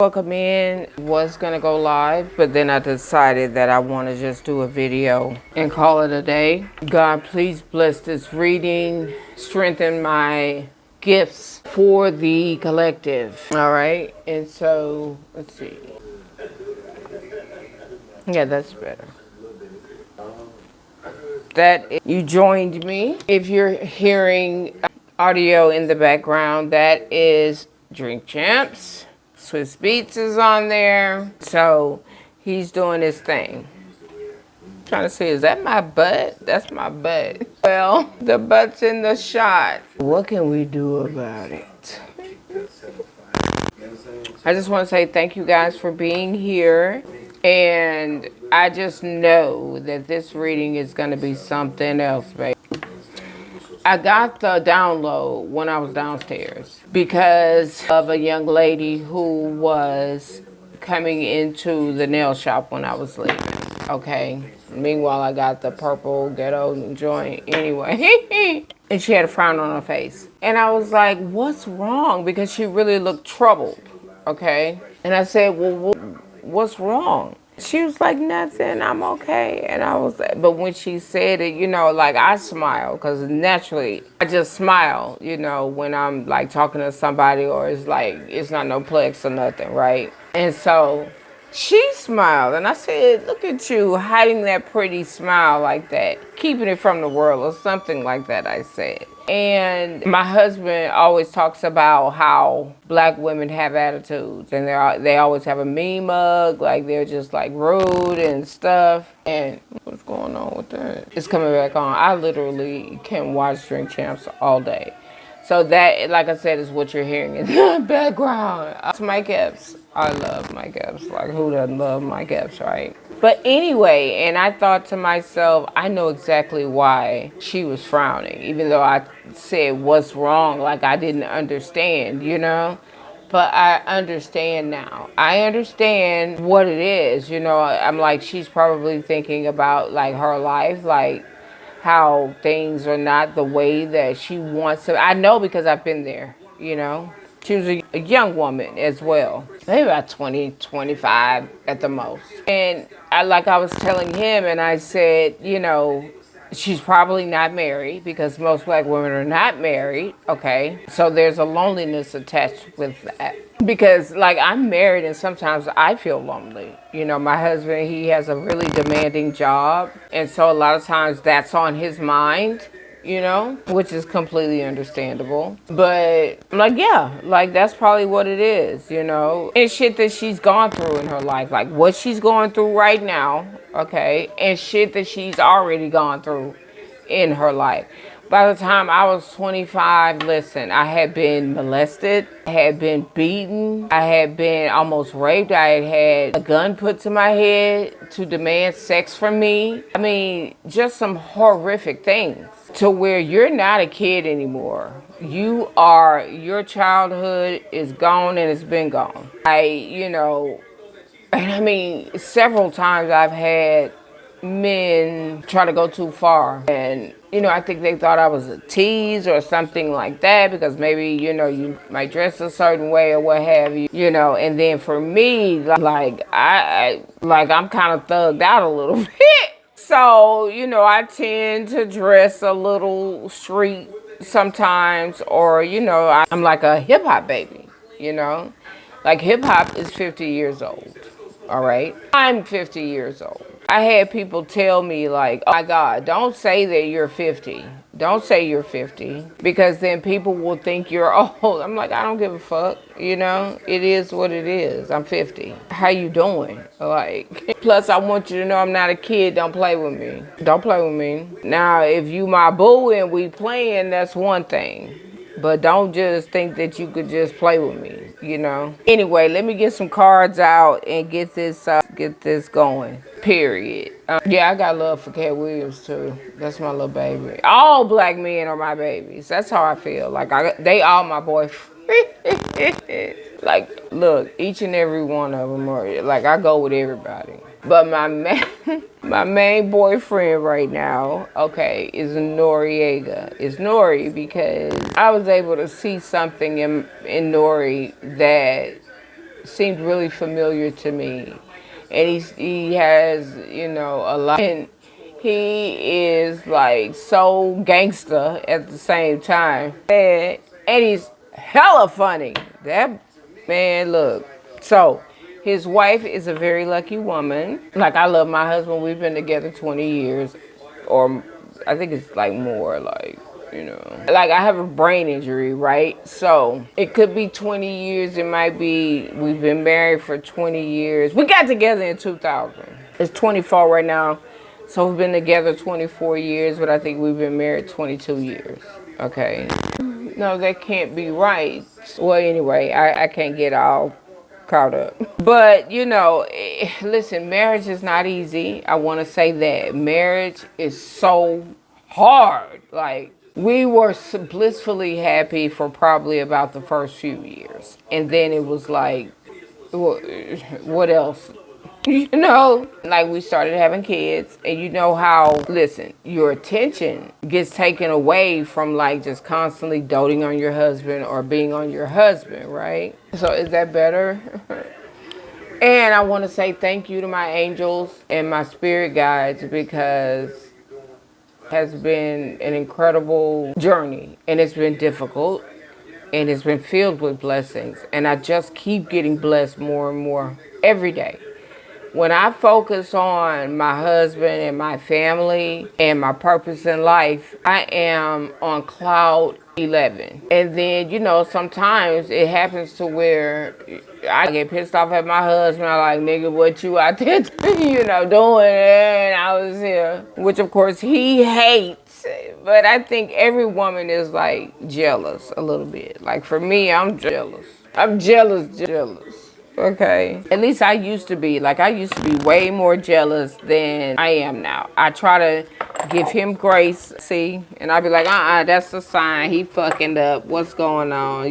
Welcome in. Was gonna go live, but then I decided that I want to just do a video and call it a day. God, please bless this reading, strengthen my gifts for the collective. All right, and so let's see. Yeah, that's better. You joined me. If you're hearing audio in the background, that is Drink Champs. Swiss Beats is on there. So he's doing his thing. I'm trying to see, is that my butt? That's my butt. Well, the butt's in the shot. What can we do about it? I just want to say thank you guys for being here. And I just know that this reading is going to be something else, baby. I got the download when I was downstairs because of a young lady who was coming into the nail shop when I was leaving. Okay. Meanwhile, I got the purple ghetto joint anyway. And she had a frown on her face. And I was like, what's wrong? Because she really looked troubled. Okay. And I said, well, what's wrong? She was like, nothing, I'm okay. And I was like, but when she said it, like I smile, because naturally I just smile, when I'm like talking to somebody, or it's like, it's not no plex or nothing, right? And so she smiled, and I said, look at you hiding that pretty smile like that, keeping it from the world, or something like that, I said. And my husband always talks about how black women have attitudes, and they always have a mean mug, like they're just like rude and stuff. And what's going on with that? It's coming back on. I literally can watch Drink Champs all day. So that, like I said, is what you're hearing in the background. It's Mike Epps. I love Mike Epps. Like, who doesn't love Mike Epps, right? But anyway, and I thought to myself, I know exactly why she was frowning, even though I said what's wrong, like I didn't understand, But I understand now. I understand what it is, I'm like, she's probably thinking about like her life, like how things are not the way that she wants to. I know because I've been there, She was a young woman as well, maybe about 20, 25 at the most. And I was telling him, and I said, she's probably not married because most black women are not married, okay? So there's a loneliness attached with that. Because, I'm married and sometimes I feel lonely. My husband, he has a really demanding job. And so a lot of times that's on his mind, which is completely understandable. But I'm like, yeah, that's probably what it is, And shit that she's gone through in her life, like what she's going through right now, okay? And shit that she's already gone through in her life. By the time I was 25, listen, I had been molested, I had been beaten, I had been almost raped, I had had a gun put to my head to demand sex from me. I mean, just some horrific things to where you're not a kid anymore. Your childhood is gone and it's been gone. And I mean, several times I've had men try to go too far. And, I think they thought I was a tease or something like that because maybe, you might dress a certain way or what have you, And then for me, I'm kind of thugged out a little bit. So, I tend to dress a little street sometimes, or, I'm like a hip hop baby, Like hip hop is 50 years old. All right. I'm 50 years old. I had people tell me like, oh my God, don't say that you're 50. Don't say you're 50 because then people will think you're old. I'm like, I don't give a fuck. It is what it is. I'm 50. How you doing? Plus I want you to know I'm not a kid. Don't play with me. Don't play with me. Now, if you my boo and we playing, that's one thing. But don't just think that you could just play with me, Anyway, let me get some cards out and get this going. Period. Yeah, I got love for Cat Williams too. That's my little baby. All black men are my babies. That's how I feel. They all my boyfriends. Look, each and every one of them are I go with everybody. But my main boyfriend right now, okay, is Noriega. It's Nori because I was able to see something in Nori that seemed really familiar to me. And he has, a lot. And he is like so gangster at the same time. And he's hella funny. That man, look. So his wife is a very lucky woman. Like, I love my husband. We've been together 20 years, or I think it's like more, like, like I have a brain injury, right? So it could be 20 years. It might be we've been married for 20 years. We got together in 2000. It's 24 right now. So we've been together 24 years, but I think we've been married 22 years. Okay. No, that can't be right. Well, anyway, I can't get all caught up. But, listen, marriage is not easy. I want to say that. Marriage is so hard. Like, we were blissfully happy for probably about the first few years. And then it was like, what else? Like, we started having kids, and you know how, listen, your attention gets taken away from like just constantly doting on your husband or being on your husband, right? So is that better? And I want to say thank you to my angels and my spirit guides, because it has been an incredible journey, and it's been difficult, and it's been filled with blessings, and I just keep getting blessed more and more every day. When I focus on my husband and my family and my purpose in life, I am on cloud 11. And then, sometimes it happens to where I get pissed off at my husband. I'm like, nigga, what you out there, doing? And I was here. Which, of course, he hates. But I think every woman is, like, jealous a little bit. Like, for me, I'm jealous. I'm jealous. Okay. At least I used to be. Like, I used to be way more jealous than I am now. I try to give him grace, see? And I'd be like, that's a sign. He fucking up. What's going on,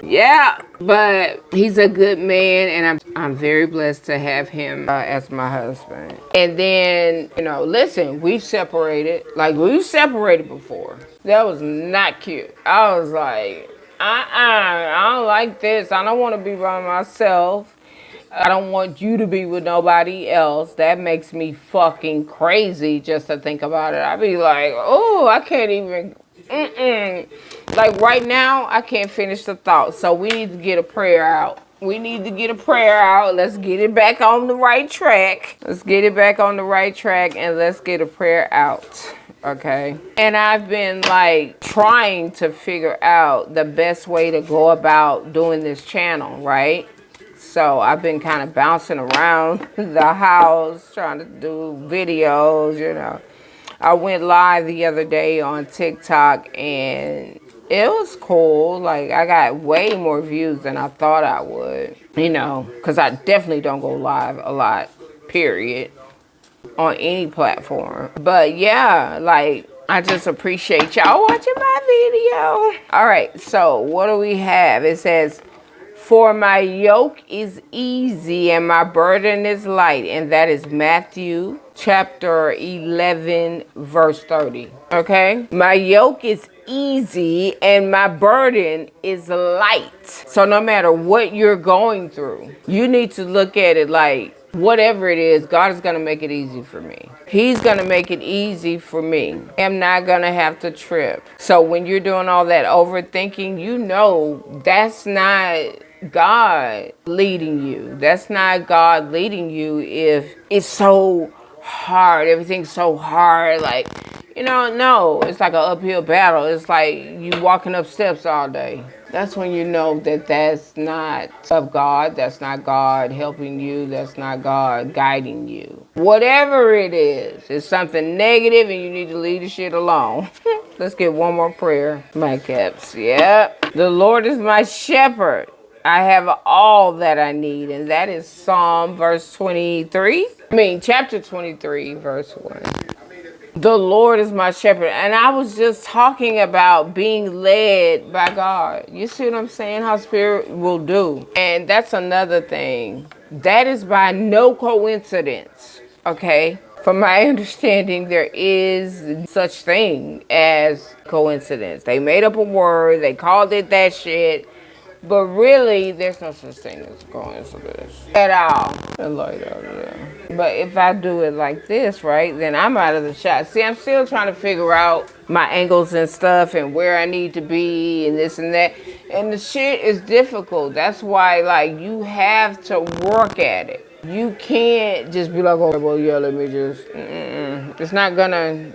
Yeah. But he's a good man, and I'm very blessed to have him as my husband. And then, listen, we've separated. Like, we've separated before. That was not cute. I was like, I don't like this. I don't want to be by myself. I don't want you to be with nobody else. That makes me fucking crazy just to think about it. I be like, oh, I can't even, Like, right now, I can't finish the thought. So we need to get a prayer out. Let's get it back on the right track. And let's get a prayer out. Okay. And I've been like trying to figure out the best way to go about doing this channel, right? So I've been kind of bouncing around the house trying to do videos, I went live the other day on TikTok, and it was cool. Like, I got way more views than I thought I would, because I definitely don't go live a lot, period, on any platform. But yeah, like, I just appreciate y'all watching my video. All right, so what do we have? It says, for my yoke is easy and my burden is light. And that is Matthew chapter 11, verse 30. Okay? My yoke is easy and my burden is light. So no matter what you're going through, you need to look at it like, whatever it is, God is going to make it easy for me. He's going to make it easy for me. I'm not going to have to trip. So when you're doing all that overthinking, that's not God leading you. That's not God leading you if it's so hard. Everything's so hard. Like, no, it's like an uphill battle. It's like you walking up steps all day. That's when you know that that's not of God. That's not God helping you. That's not God guiding you. Whatever it is, it's something negative and you need to leave the shit alone. Let's get one more prayer. My caps. Yep. The Lord is my shepherd. I have all that I need. And that is chapter 23, verse 1. The Lord is my shepherd. And I was just talking about being led by God. You see what I'm saying? How Spirit will do. And that's another thing. That is by no coincidence. Okay? From my understanding, there is such thing as coincidence. They made up a word. They called it that shit. But really, there's no such thing as coincidence at all. I like that, yeah. But if I do it like this, right, then I'm out of the shot. See, I'm still trying to figure out my angles and stuff and where I need to be and this and that. And the shit is difficult. That's why, like, you have to work at it. You can't just be like, oh, well, yeah, let me just, it's not gonna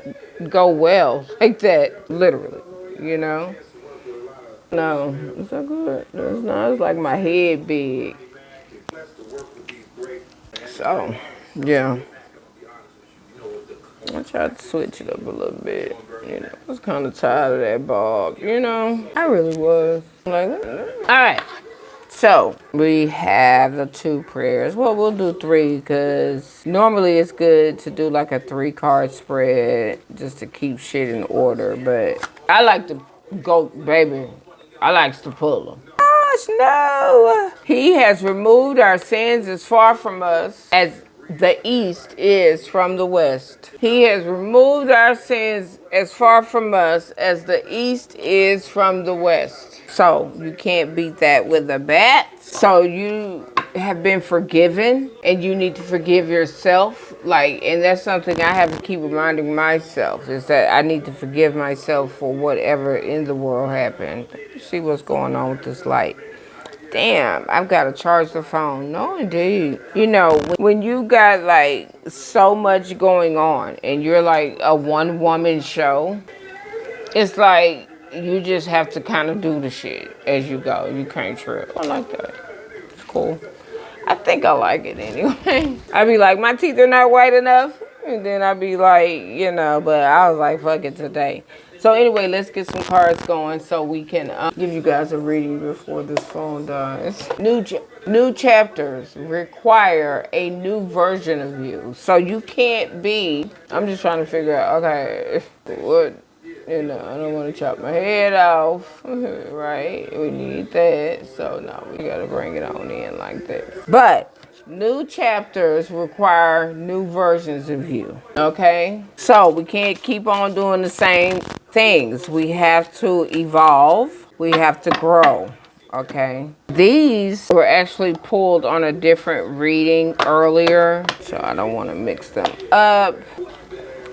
go well like that, literally, you know? No, it's not good. It's not. It's like my head big. So, yeah. I tried to switch it up a little bit. You know, I was kind of tired of that bob. You know, I really was. Like, all right. So, we have the 2 prayers. Well, we'll do 3 because normally it's good to do like a 3-card spread just to keep shit in order. But I like to go, baby. I likes to pull them. Gosh, no. He has removed our sins as far from us as the east is from the west. He has removed our sins as far from us as the east is from the west. So you can't beat that with a bat. So you have been forgiven and you need to forgive yourself. Like, and that's something I have to keep reminding myself is that I need to forgive myself for whatever in the world happened. See what's going on with this light. Damn, I've got to charge the phone. No, indeed. You know, when you got like so much going on and you're like a one-woman show, it's like you just have to kind of do the shit as you go. You can't trip. I like that. It's cool. I think I like it anyway. I be like, my teeth are not white enough. And then I be like, you know, but I was like, fuck it today. So anyway, let's get some cards going so we can give you guys a reading before this phone dies. New chapters require a new version of you. So you can't be, I'm just trying to figure out, okay, what, you know, I don't want to chop my head off, right? We need that. So no, we got to bring it on in like this. But new chapters require new versions of you, okay? So we can't keep on doing the same things. We have to evolve. We have to grow, okay? These were actually pulled on a different reading earlier, so I don't want to mix them up.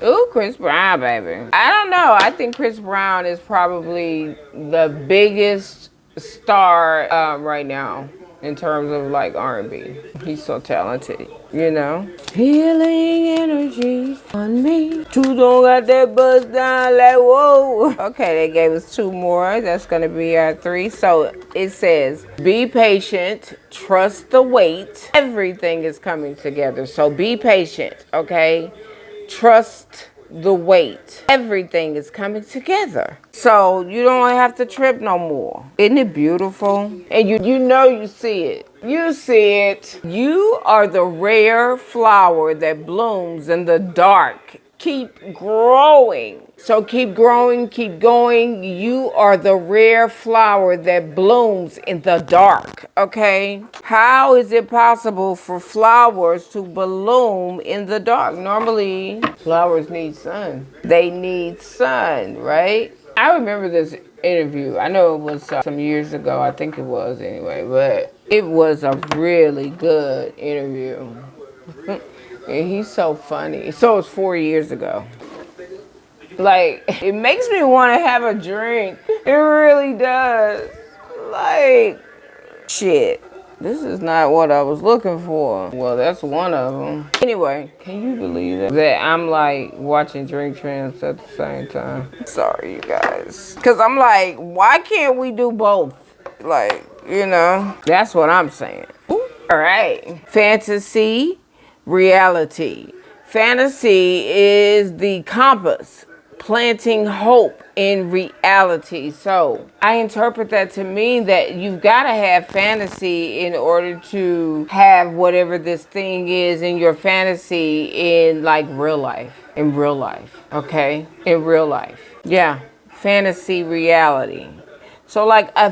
Ooh, Chris Brown, baby. I don't know. I think Chris Brown is probably the biggest star right now in terms of like R&B. He's so talented, you know? Healing energy on me. Two don't got that buzz down like whoa. Okay, they gave us 2 more. That's gonna be our 3. So it says, be patient, trust the wait. Everything is coming together. So be patient, okay? Trust the wait. Everything is coming together. So you don't have to trip no more. Isn't it beautiful? And you know you see it. You see it. You are the rare flower that blooms in the dark. Keep growing. So keep growing, keep going. You are the rare flower that blooms in the dark, okay? How is it possible for flowers to bloom in the dark? Normally, flowers need sun. They need sun, right? I remember this interview. I know it was some years ago. I think it was anyway, but it was a really good interview. And he's so funny. So it's 4 years ago. Like, it makes me want to have a drink. It really does. Like, shit. This is not what I was looking for. Well, that's one of them. Anyway, can you believe that? That I'm like watching Drink Champs at the same time. Sorry, you guys. Because I'm like, why can't we do both? Like, you know, that's what I'm saying. Ooh. All right. Fantasy. Reality. Fantasy is the compass, planting hope in reality. So I interpret that to mean that you've got to have fantasy in order to have whatever this thing is in your fantasy in like real life. In real life. Okay? In real life. Yeah. Fantasy reality. So like a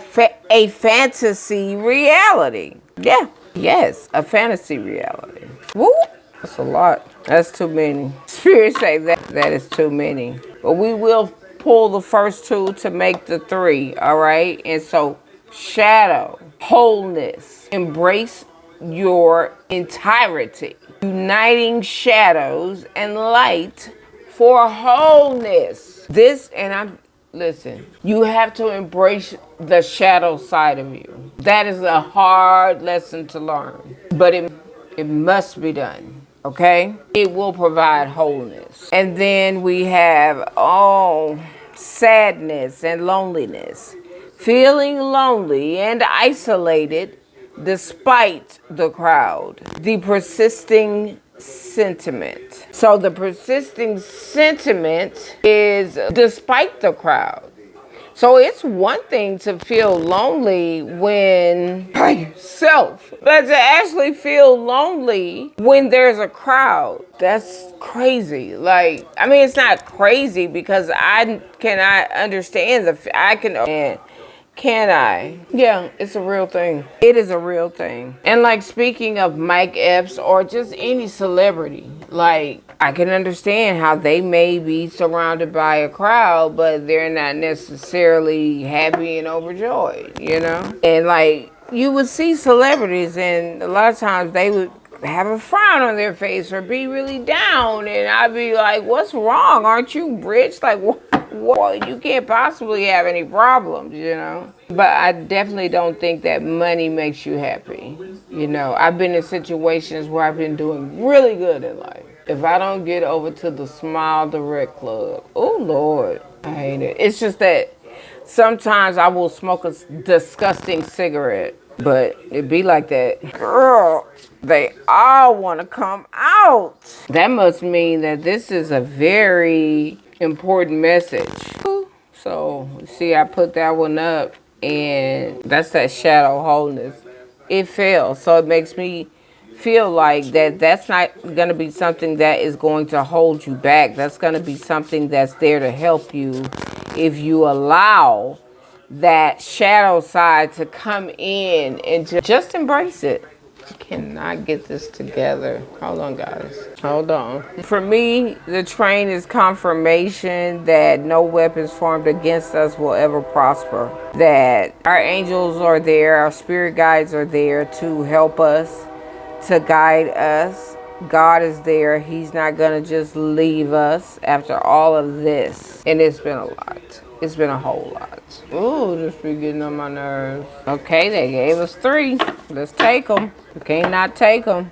fantasy reality. Yeah. Yes. A fantasy reality. Woo! That's a lot. That's too many. Spirit say that is too many. But we will pull the first 2 to make the 3, all right? And so shadow, wholeness. Embrace your entirety. Uniting shadows and light for wholeness. Listen, you have to embrace the shadow side of you. That is a hard lesson to learn, but it must be done. Okay? It will provide wholeness. And then we have, sadness and loneliness. Feeling lonely and isolated despite the crowd. The persisting sentiment. So the persisting sentiment is despite the crowd. So it's one thing to feel lonely when by yourself, but to actually feel lonely when there's a crowd, that's crazy. Like, I mean, it's not crazy because I cannot understand can I? Yeah, it's a real thing. It is a real thing. And like speaking of Mike Epps or just any celebrity, like I can understand how they may be surrounded by a crowd, but they're not necessarily happy and overjoyed, you know? And like you would see celebrities and a lot of times they would have a frown on their face or be really down, and I'd be like, what's wrong? Aren't you rich? Like, what? You can't possibly have any problems, you know? But I definitely don't think that money makes you happy. You know, I've been in situations where I've been doing really good in life. If I don't get over to the Smile Direct Club, oh Lord, I hate it. It's just that sometimes I will smoke a disgusting cigarette, but it be like that. Girl, they all want to come out. That must mean that this is a very important message. So, see, I put that one up, and that's that shadow wholeness. It fails, so it makes me feel like that's not going to be something that is going to hold you back. That's going to be something that's there to help you if you allow that shadow side to come in and just embrace it. I cannot get this together. Hold on, guys. Hold on. For me, the train is confirmation that no weapons formed against us will ever prosper. That our angels are there, our spirit guides are there to help us, to guide us. God is there. He's not going to just leave us after all of this. And it's been a lot. It's been a whole lot. Ooh, this be getting on my nerves. Okay, they gave us 3. Let's take them. We can't not take them.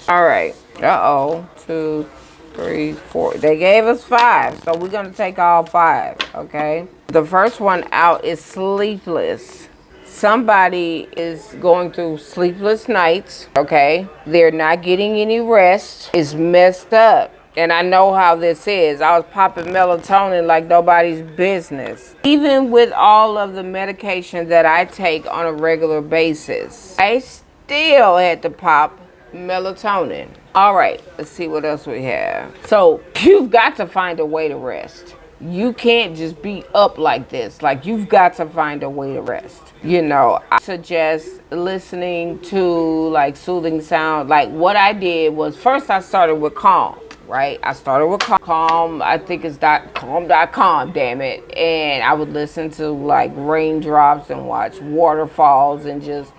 All right. 2, 3, 4. They gave us 5, so we're going to take all 5, okay? The first one out is sleepless. Somebody is going through sleepless nights, okay? They're not getting any rest. It's messed up. And I know how this is. I was popping melatonin like nobody's business. Even with all of the medication that I take on a regular basis, I still had to pop melatonin. All right, let's see what else we have. So you've got to find a way to rest. You can't just be up like this. Like, you've got to find a way to rest. You know, I suggest listening to like soothing sound. Like what I did was first I started with Calm. Right? I started with Calm. I think it's calm.com, damn it. And I would listen to like raindrops and watch waterfalls and just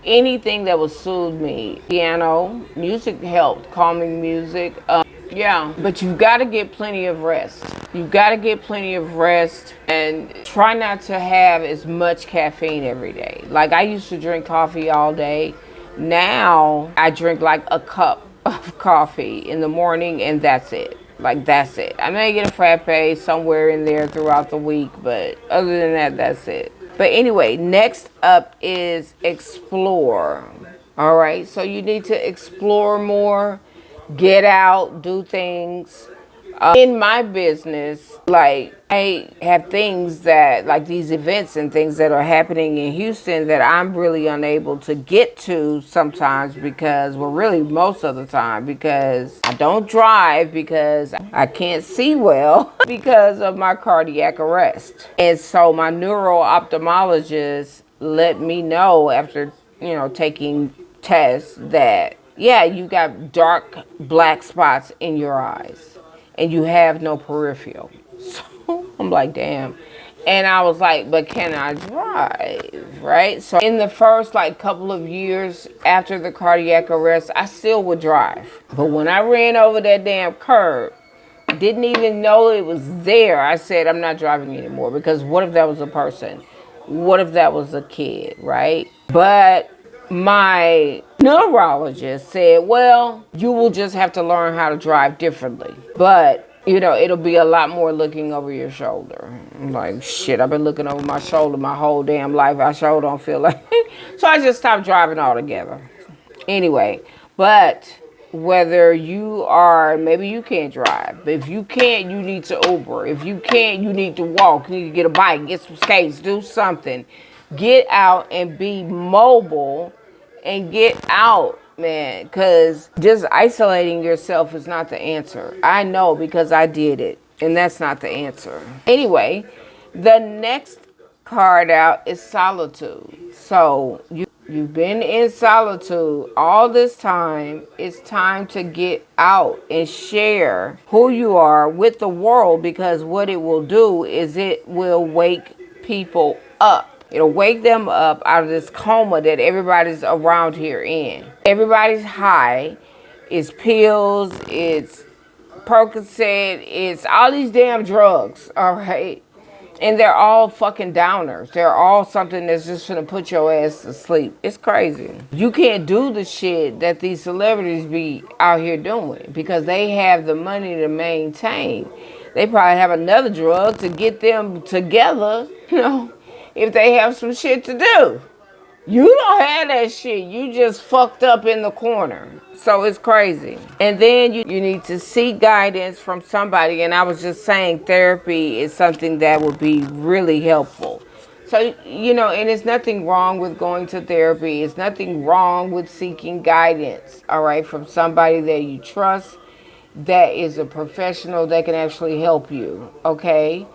anything that would soothe me. Piano, music helped, calming music. Yeah, but you've got to get plenty of rest. You've got to get plenty of rest and try not to have as much caffeine every day. Like I used to drink coffee all day. Now I drink like a cup of coffee in the morning and that's it. Like that's it. I may get a frappe somewhere in there throughout the week, but other than that, that's it. But anyway, next up is explore. All right, so you need to explore more, get out, do things. In my business, like I have things that like these events and things that are happening in Houston that I'm really unable to get to sometimes because, well, really most of the time because I don't drive because I can't see well because of my cardiac arrest. And so my neuro-ophthalmologist let me know after, taking tests that, yeah, you got dark black spots in your eyes. And you have no peripheral. So I'm like, damn. And I was like, but can I drive, right? So in the first like couple of years after the cardiac arrest, I still would drive. But when I ran over that damn curb, didn't even know it was there, I said, I'm not driving anymore, because what if that was a person? What if that was a kid, right? But my neurologist said, well, you will just have to learn how to drive differently. But, you know, it'll be a lot more looking over your shoulder. I'm like, shit, I've been looking over my shoulder my whole damn life. I sure don't feel like So I just stopped driving altogether. Anyway, but whether you are, maybe you can't drive, but if you can't, you need to Uber. If you can't, you need to walk. You need to get a bike, get some skates, do something. Get out and be mobile and get out, man, because just isolating yourself is not the answer. I know, because I did it, and that's not the answer. Anyway, the next card out is solitude. So you've been in solitude all this time. It's time to get out and share who you are with the world, because what it will do is it will wake people up. It'll wake them up out of this coma that everybody's around here in. Everybody's high. It's pills, it's Percocet, it's all these damn drugs, all right? And they're all fucking downers. They're all something that's just gonna put your ass to sleep. It's crazy. You can't do the shit that these celebrities be out here doing, because they have the money to maintain. They probably have another drug to get them together, you know, if they have some shit to do. You don't have that shit. You just fucked up in the corner. So it's crazy. And then you need to seek guidance from somebody. And I was just saying, therapy is something that would be really helpful. So, you know, and there's nothing wrong with going to therapy. It's nothing wrong with seeking guidance, all right, from somebody that you trust, that is a professional that can actually help you, okay?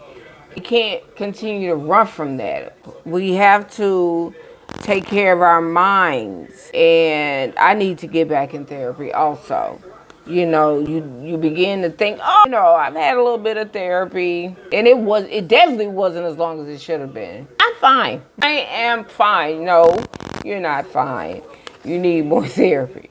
You can't continue to run from that. We have to take care of our minds, and I need to get back in therapy also. You know, you begin to think, oh, you know, I've had a little bit of therapy, and it definitely wasn't as long as it should have been. I'm fine. I am fine. No, you're not fine. You need more therapy,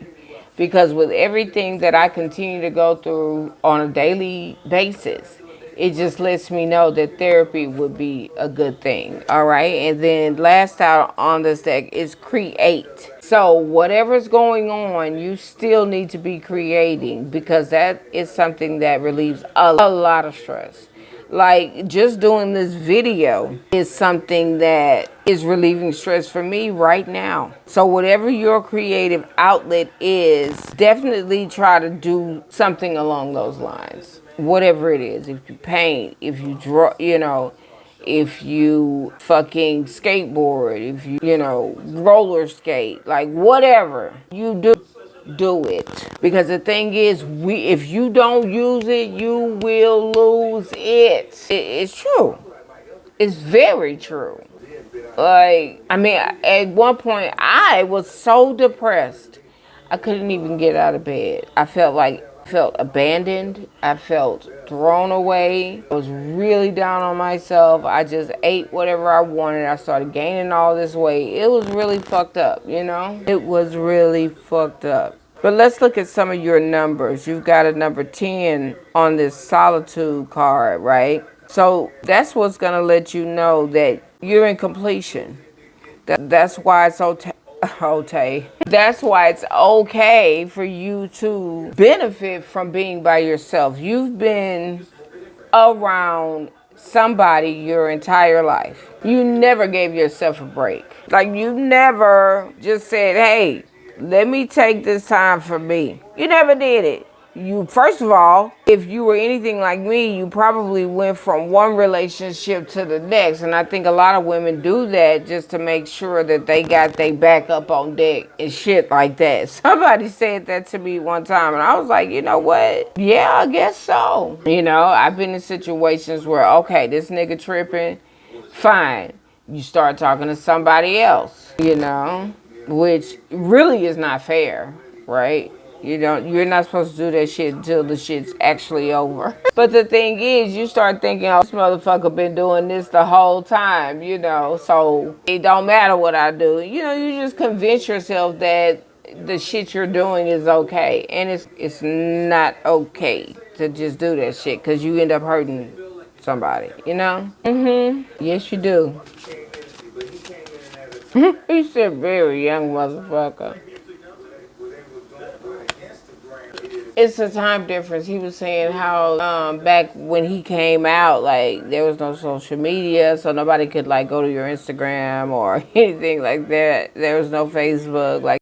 because with everything that I continue to go through on a daily basis, it just lets me know that therapy would be a good thing. All right. And then last out on this deck is create. So whatever's going on, you still need to be creating, because that is something that relieves a lot of stress. Like just doing this video is something that is relieving stress for me right now. So whatever your creative outlet is, definitely try to do something along those lines. Whatever it is, if you paint, if you draw, you know, if you fucking skateboard, if you know, roller skate, like whatever you do it. Because the thing is, if you don't use it, you will lose it. It's true. It's very true. Like, I mean, at one point, I was so depressed, I couldn't even get out of bed. I felt abandoned. I felt thrown away. I was really down on myself. I just ate whatever I wanted. I started gaining all this weight. It was really fucked up, you know? It was really fucked up. But let's look at some of your numbers. You've got a number 10 on this solitude card, right? So that's what's going to let you know that you're in completion. That's why it's That's why it's okay for you to benefit from being by yourself. You've been around somebody your entire life. You never gave yourself a break. Like you never just said, hey, let me take this time for me. You never did it. You, first of all, if you were anything like me, you probably went from one relationship to the next. And I think a lot of women do that just to make sure that they got their back up on deck and shit like that. Somebody said that to me one time, and I was like, you know what? Yeah, I guess so. You know, I've been in situations where, okay, this nigga tripping, fine. You start talking to somebody else, you know, which really is not fair, right? You're not supposed to do that shit until the shit's actually over. But the thing is, you start thinking, oh, this motherfucker been doing this the whole time, so it don't matter what I do. You just convince yourself that the shit you're doing is okay. And it's not okay to just do that shit because you end up hurting somebody. Yes, you do. He said very young motherfucker. It's a time difference. He was saying how back when he came out, like there was no social media, so nobody could like go to your Instagram or anything like that. There was no Facebook, like.